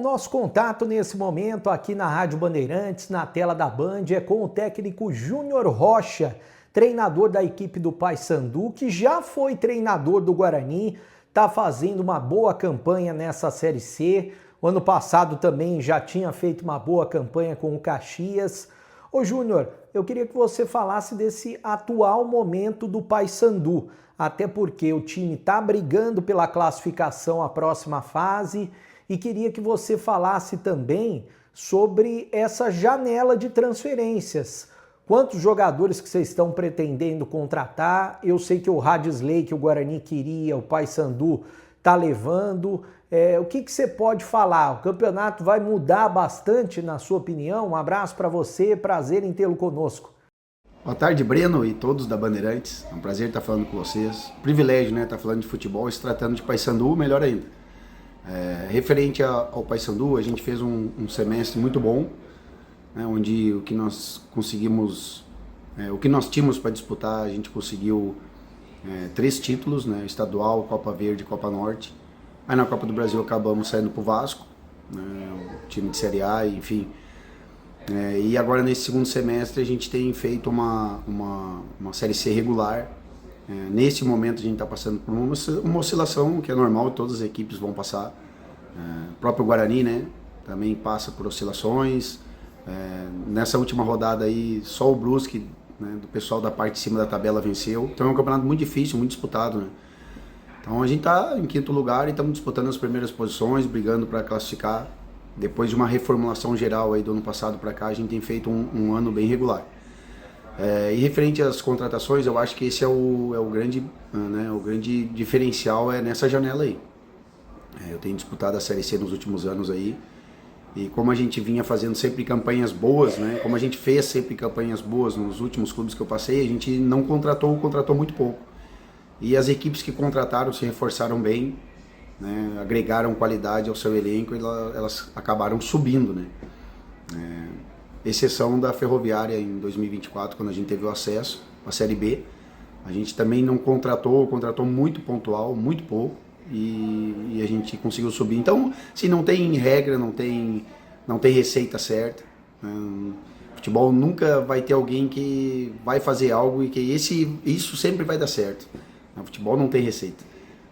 nosso contato nesse momento aqui na Rádio Bandeirantes, na tela da Band, é com o técnico Júnior Rocha, treinador da equipe do Paysandu, que já foi treinador do Guarani, está fazendo uma boa campanha nessa Série C. O ano passado também já tinha feito uma boa campanha com o Caxias. Ô Júnior, eu queria que você falasse desse atual momento do Paysandu, até porque o time está brigando pela classificação à próxima fase, e queria que você falasse também sobre essa janela de transferências. Quantos jogadores que vocês estão pretendendo contratar? Eu sei que o Radisley, que o Guarani queria, o Paysandu está levando. O que você pode falar? O campeonato vai mudar bastante, na sua opinião? Um abraço para você, prazer em tê-lo conosco. Boa tarde, Breno e todos da Bandeirantes. É um prazer estar falando com vocês. Privilégio, né? Estar falando de futebol e se tratando de Paysandu, melhor ainda. Referente ao Paysandu, a gente fez um semestre muito bom, né? Onde o que nós conseguimos, o que nós tínhamos para disputar, a gente conseguiu 3 títulos, né? Estadual, Copa Verde e Copa Norte. Aí na Copa do Brasil acabamos saindo para o Vasco, né? O time de Série A, enfim. E agora nesse segundo semestre a gente tem feito uma Série C regular. Nesse momento a gente está passando por uma oscilação que é normal, todas as equipes vão passar. O próprio Guarani, né, também passa por oscilações. Nessa última rodada aí só o Brusque, né, do pessoal da parte de cima da tabela venceu. Então é um campeonato muito difícil, muito disputado, né? Então a gente está em 5º lugar e estamos disputando as primeiras posições, brigando para classificar. Depois de uma reformulação geral aí do ano passado para cá, a gente tem feito um ano bem regular. E referente às contratações, eu acho que esse é o grande, né, o grande diferencial nessa janela aí. Eu tenho disputado a Série C nos últimos anos aí, e como a gente vinha fazendo sempre campanhas boas, né, como a gente fez sempre campanhas boas nos últimos clubes que eu passei, a gente não contratou muito pouco. E as equipes que contrataram se reforçaram bem, né, agregaram qualidade ao seu elenco e elas acabaram subindo, né? Exceção da Ferroviária em 2024, quando a gente teve o acesso à Série B. A gente também não contratou muito pontual, muito pouco, e a gente conseguiu subir. Então, se não tem regra, não tem receita certa, futebol nunca vai ter alguém que vai fazer algo e que isso sempre vai dar certo. O futebol não tem receita.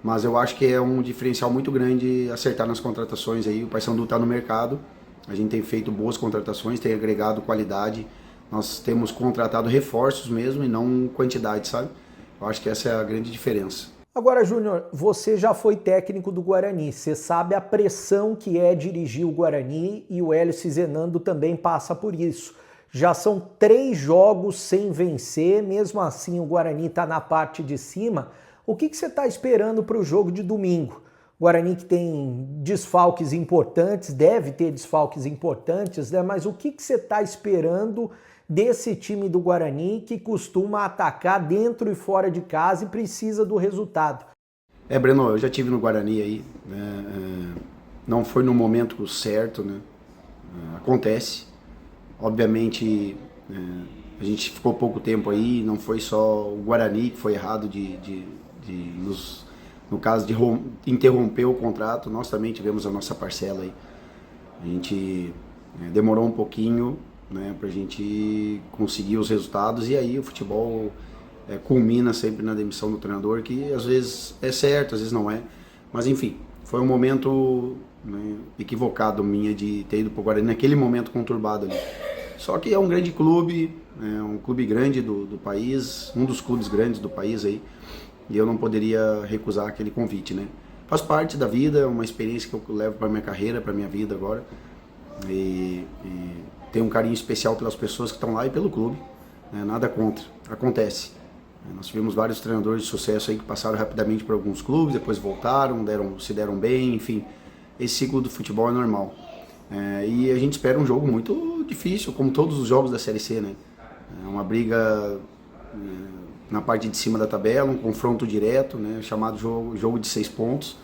Mas eu acho que é um diferencial muito grande acertar nas contratações aí. O Paysandu está no mercado, a gente tem feito boas contratações, tem agregado qualidade, nós temos contratado reforços mesmo e não quantidade, sabe? Eu acho que essa é a grande diferença. Agora, Júnior, você já foi técnico do Guarani, você sabe a pressão que é dirigir o Guarani, e o Hélice Zenando também passa por isso. Já são 3 jogos sem vencer, mesmo assim o Guarani está na parte de cima. O que você está esperando para o jogo de domingo? Guarani que tem desfalques importantes, deve ter desfalques importantes, né? Mas o que você está esperando desse time do Guarani que costuma atacar dentro e fora de casa e precisa do resultado? Breno, eu já tive no Guarani aí, né? Não foi no momento certo, né? Acontece. Obviamente, a gente ficou pouco tempo aí, não foi só o Guarani que foi errado no caso de interromper o contrato, nós também tivemos a nossa parcela aí. A gente demorou um pouquinho, né, pra gente conseguir os resultados, e aí o futebol culmina sempre na demissão do treinador, que às vezes é certo, às vezes não é. Mas enfim, foi um momento, né, equivocado minha de ter ido pro Guarani naquele momento conturbado ali. Só que é um grande clube, um clube grande do país, um dos clubes grandes do país aí, e eu não poderia recusar aquele convite, né? Faz parte da vida, é uma experiência que eu levo para minha carreira, para minha vida agora, e tenho um carinho especial pelas pessoas que estão lá e pelo clube, né? Nada contra, acontece. Nós tivemos vários treinadores de sucesso aí que passaram rapidamente por alguns clubes, depois voltaram, se deram bem, enfim, esse ciclo do futebol é normal. E a gente espera um jogo muito difícil, como todos os jogos da Série C, né? É uma briga na parte de cima da tabela, um confronto direto, né, chamado jogo de 6 pontos.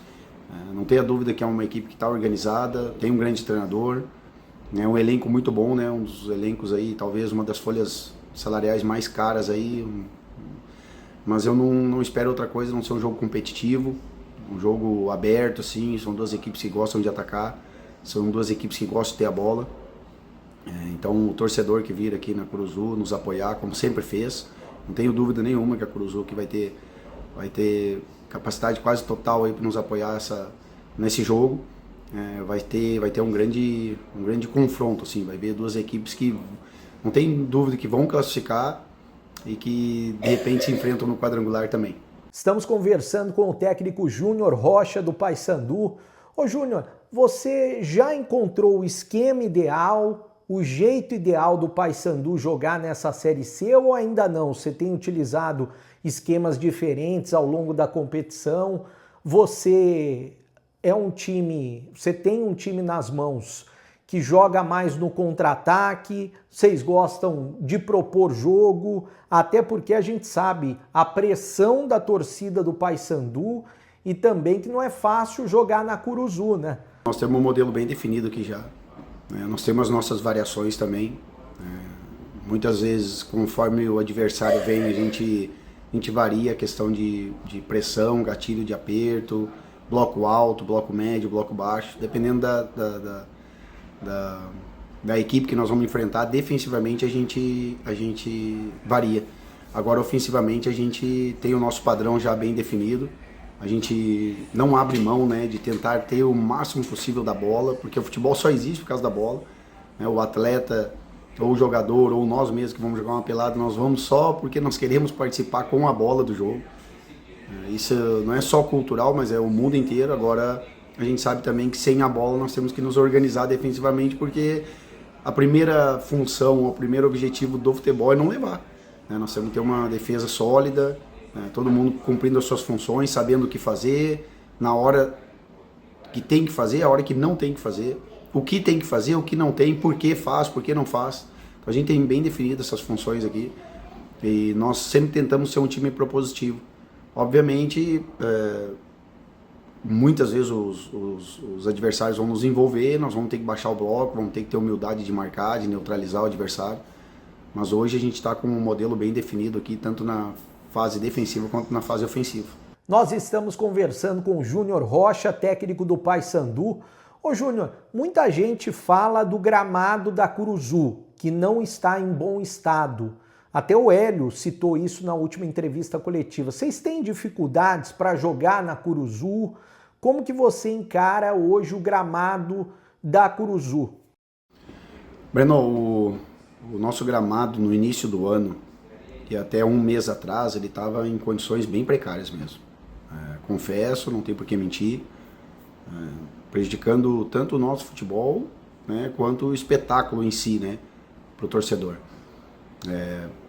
Não tenha dúvida que é uma equipe que está organizada, tem um grande treinador, né, um elenco muito bom, né, um dos elencos aí, talvez uma das folhas salariais mais caras aí, mas eu não espero outra coisa, não ser um jogo competitivo, um jogo aberto, assim, são 2 equipes que gostam de atacar, São duas equipes que gostam de ter a bola. Então o torcedor que vir aqui na Curuzu nos apoiar, como sempre fez, não tenho dúvida nenhuma que a Curuzu que vai ter capacidade quase total para nos apoiar nesse jogo. Vai ter um grande confronto, assim, vai ver duas equipes que não tem dúvida que vão classificar e que de repente se enfrentam no quadrangular também. Estamos conversando com o técnico Júnior Rocha do Paysandu. Ô Júnior, você já encontrou o esquema ideal, o jeito ideal do Paysandu jogar nessa Série C ou ainda não? Você tem utilizado esquemas diferentes ao longo da competição? Você tem um time nas mãos que joga mais no contra-ataque, vocês gostam de propor jogo, até porque a gente sabe a pressão da torcida do Paysandu e também que não é fácil jogar na Curuzu, né? Nós temos um modelo bem definido aqui já. Nós temos as nossas variações também. Muitas vezes, conforme o adversário vem, a gente varia a questão de pressão, gatilho de aperto, bloco alto, bloco médio, bloco baixo, dependendo da equipe que nós vamos enfrentar. Defensivamente a gente varia. Agora ofensivamente a gente tem o nosso padrão já bem definido. A gente não abre mão, né, de tentar ter o máximo possível da bola, porque o futebol só existe por causa da bola. O atleta, ou o jogador, ou nós mesmos que vamos jogar uma pelada, nós vamos só porque nós queremos participar com a bola do jogo. Isso não é só cultural, mas é o mundo inteiro. Agora a gente sabe também que sem a bola nós temos que nos organizar defensivamente, porque a primeira função, o primeiro objetivo do futebol é não levar. Nós temos que ter uma defesa sólida, todo mundo cumprindo as suas funções, sabendo o que fazer, na hora que tem que fazer, a hora que não tem que fazer, o que tem que fazer, o que não tem, por que faz, por que não faz. Então a gente tem bem definidas essas funções aqui e nós sempre tentamos ser um time propositivo. Obviamente, muitas vezes os adversários vão nos envolver, nós vamos ter que baixar o bloco, vamos ter que ter humildade de marcar, de neutralizar o adversário. Mas hoje a gente está com um modelo bem definido aqui, tanto na fase defensiva quanto na fase ofensiva. Nós estamos conversando com o Júnior Rocha, técnico do Paysandu. Ô Júnior, muita gente fala do gramado da Curuzu, que não está em bom estado. Até o Hélio citou isso na última entrevista coletiva. Vocês têm dificuldades para jogar na Curuzu? Como que você encara hoje o gramado da Curuzu? Breno, o nosso gramado no início do ano, e até um mês atrás, ele estava em condições bem precárias mesmo. Confesso, não tem por que mentir, prejudicando tanto o nosso futebol, né, quanto o espetáculo em si, né, para o torcedor.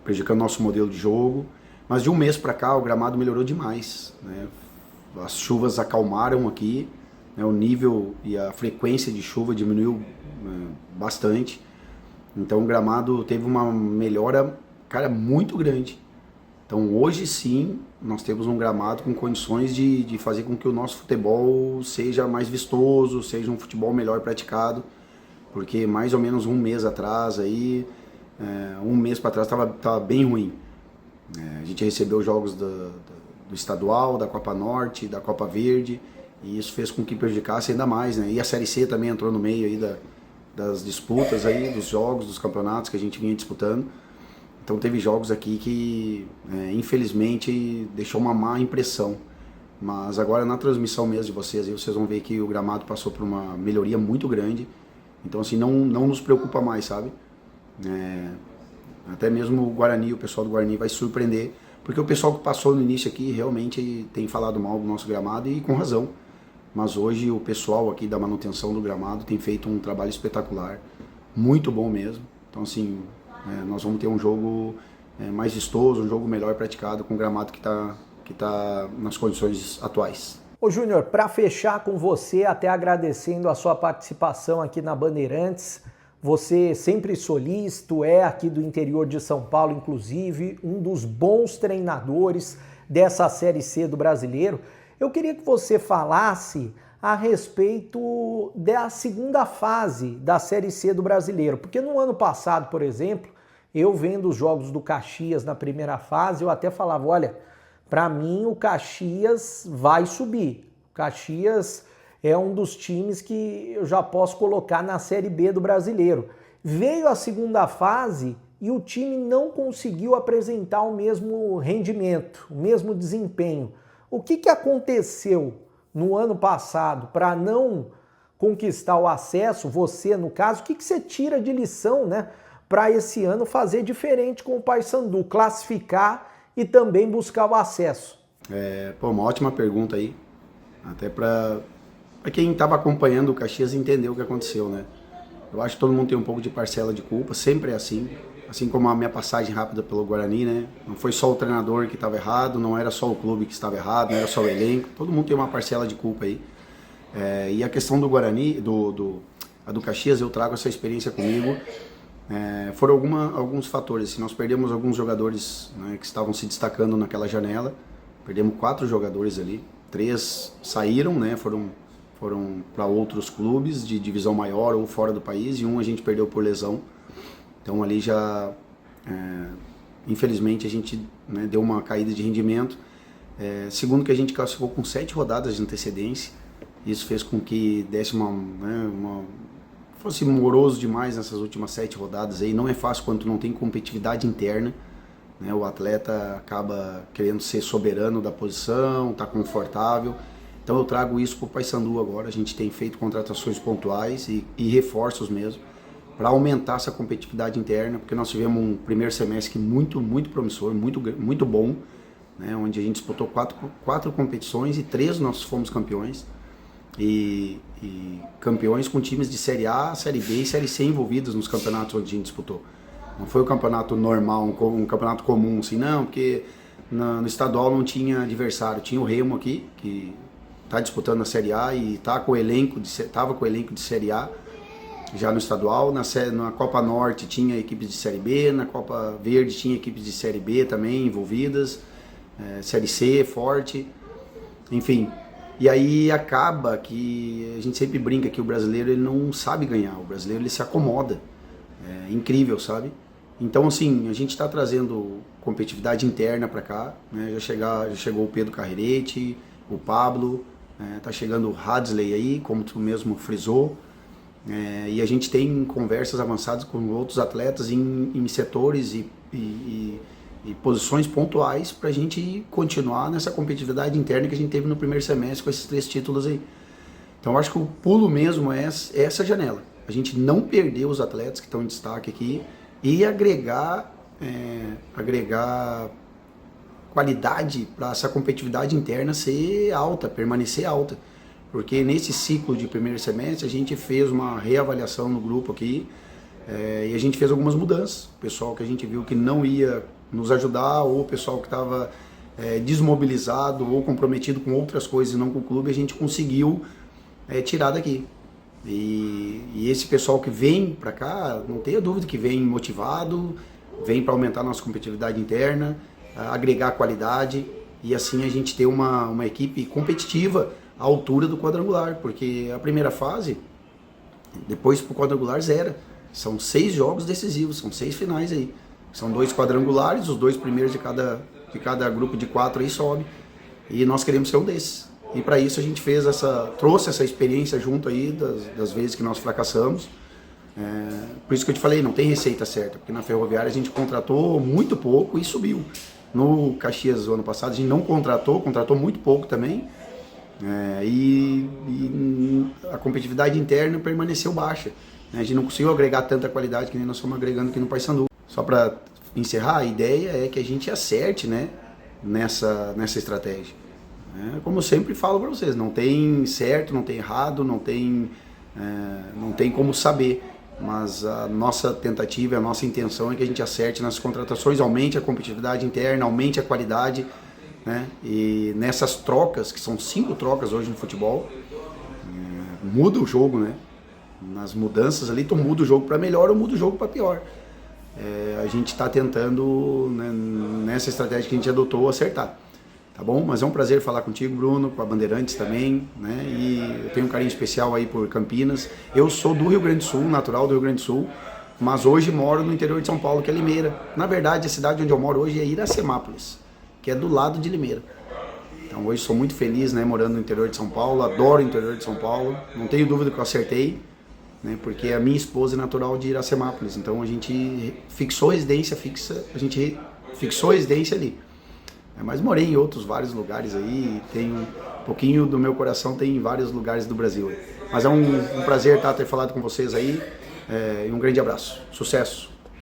Prejudicando nosso modelo de jogo, mas de um mês para cá o gramado melhorou demais, né? As chuvas acalmaram aqui, né? O nível e a frequência de chuva diminuiu bastante, então o gramado teve uma melhora, cara, muito grande. Então hoje sim nós temos um gramado com condições de fazer com que o nosso futebol seja mais vistoso, seja um futebol melhor praticado, porque mais ou menos um mês atrás aí, um mês para trás estava bem ruim. A gente recebeu jogos do estadual, da Copa Norte, da Copa Verde, e isso fez com que prejudicasse ainda mais, né? E a Série C também entrou no meio aí das disputas aí, dos jogos, dos campeonatos que a gente vinha disputando. Então teve jogos aqui que infelizmente deixou uma má impressão. Mas agora na transmissão mesmo de vocês, aí vocês vão ver que o gramado passou por uma melhoria muito grande. Então assim, não nos preocupa mais, sabe? Até mesmo o Guarani, o pessoal do Guarani vai se surpreender, porque o pessoal que passou no início aqui realmente tem falado mal do nosso gramado e com razão. Mas hoje o pessoal aqui da manutenção do gramado tem feito um trabalho espetacular, muito bom mesmo. Então assim, nós vamos ter um jogo mais vistoso, um jogo melhor praticado com o gramado que tá nas condições atuais. Ô Júnior, para fechar com você, até agradecendo a sua participação aqui na Bandeirantes, você sempre solícito, aqui do interior de São Paulo, inclusive, um dos bons treinadores dessa Série C do Brasileiro. Eu queria que você falasse a respeito da segunda fase da Série C do Brasileiro, porque no ano passado, por exemplo, eu vendo os jogos do Caxias na primeira fase, eu até falava, olha, para mim o Caxias vai subir. O Caxias é um dos times que eu já posso colocar na Série B do Brasileiro. Veio a segunda fase e o time não conseguiu apresentar o mesmo rendimento, o mesmo desempenho. O que aconteceu no ano passado para não conquistar o acesso, você no caso, o que você tira de lição, né, para esse ano fazer diferente com o Paysandu, classificar e também buscar o acesso? Uma ótima pergunta aí, até para quem estava acompanhando o Caxias entender o que aconteceu, né? Eu acho que todo mundo tem um pouco de parcela de culpa, sempre é assim como a minha passagem rápida pelo Guarani, né? Não foi só o treinador que estava errado, não era só o clube que estava errado, não era só o elenco, todo mundo tem uma parcela de culpa aí. E a questão do Guarani, a do Caxias, eu trago essa experiência comigo. Foram alguns fatores, assim, nós perdemos alguns jogadores, né, que estavam se destacando naquela janela, perdemos 4 jogadores ali, 3 saíram, né, foram para outros clubes de divisão maior ou fora do país, e um a gente perdeu por lesão. Então ali já, infelizmente, a gente, né, deu uma caída de rendimento. Segundo que a gente classificou com 7 rodadas de antecedência, isso fez com que desse fosse moroso demais nessas últimas 7 rodadas aí. Não é fácil quando não tem competitividade interna, né? O atleta acaba querendo ser soberano da posição, tá confortável. Então eu trago isso para o Paysandu agora. A gente tem feito contratações pontuais e reforços mesmo, para aumentar essa competitividade interna, porque nós tivemos um primeiro semestre muito, muito promissor, muito, muito bom, né? Onde a gente disputou 4 competições e 3 nós fomos campeões. E campeões com times de Série A, Série B e Série C envolvidos nos campeonatos onde a gente disputou. Não foi um campeonato normal, um campeonato comum, assim, não, porque no estadual não tinha adversário. Tinha o Remo aqui, que está disputando a Série A e estava com o elenco de Série A já no estadual. Na Copa Norte tinha equipes de Série B, na Copa Verde tinha equipes de Série B também envolvidas, Série C forte, enfim. E aí acaba que a gente sempre brinca que o brasileiro ele não sabe ganhar, o brasileiro ele se acomoda, é incrível, sabe? Então assim, a gente está trazendo competitividade interna para cá, né? Já chegou o Pedro Carreirete, o Pablo, tá chegando o Hadley aí, como tu mesmo frisou, e a gente tem conversas avançadas com outros atletas em setores e posições pontuais para a gente continuar nessa competitividade interna que a gente teve no primeiro semestre com esses 3 títulos aí. Então eu acho que o pulo mesmo é essa janela. A gente não perder os atletas que estão em destaque aqui e agregar qualidade para essa competitividade interna ser alta, permanecer alta. Porque nesse ciclo de primeiro semestre a gente fez uma reavaliação no grupo aqui, e a gente fez algumas mudanças. O pessoal que a gente viu que não ia nos ajudar, ou o pessoal que estava desmobilizado ou comprometido com outras coisas e não com o clube, a gente conseguiu tirar daqui. E esse pessoal que vem para cá, não tenha dúvida que vem motivado, vem para aumentar a nossa competitividade interna, agregar qualidade e assim a gente ter uma equipe competitiva à altura do quadrangular, porque a primeira fase, depois pro quadrangular zera. São 6 jogos decisivos, são 6 finais aí. São 2 quadrangulares, os 2 primeiros de cada grupo de 4 aí sobe. E nós queremos ser um desses. E para isso a gente trouxe essa experiência junto aí das vezes que nós fracassamos. Por isso que eu te falei, não tem receita certa, porque na Ferroviária a gente contratou muito pouco e subiu. No Caxias, o ano passado, a gente não contratou muito pouco também. E a competitividade interna permaneceu baixa. A gente não conseguiu agregar tanta qualidade que nem nós estamos agregando aqui no Paysandu. Só para encerrar, a ideia é que a gente acerte, né, nessa estratégia. Como eu sempre falo para vocês, não tem certo, não tem errado, não tem como saber. Mas a nossa tentativa, a nossa intenção é que a gente acerte nas contratações, aumente a competitividade interna, aumente a qualidade, né? E nessas trocas, que são 5 trocas hoje no futebol, muda o jogo, né? Nas mudanças ali, tu muda o jogo para melhor ou muda o jogo para pior. A gente está tentando, né, nessa estratégia que a gente adotou, acertar. Tá bom? Mas é um prazer falar contigo, Bruno, com a Bandeirantes também, né? E eu tenho um carinho especial aí por Campinas. Eu sou do Rio Grande do Sul, natural do Rio Grande do Sul, mas hoje moro no interior de São Paulo, que é Limeira. Na verdade, a cidade onde eu moro hoje é Iracemápolis, que é do lado de Limeira. Então hoje sou muito feliz, né, morando no interior de São Paulo, adoro o interior de São Paulo, não tenho dúvida que eu acertei, né, porque a minha esposa é natural de Iracemápolis, então a gente fixou residência ali. Mas morei em outros vários lugares aí, tenho um pouquinho do meu coração tem em vários lugares do Brasil. Mas é um prazer ter falado com vocês aí, e um grande abraço, sucesso!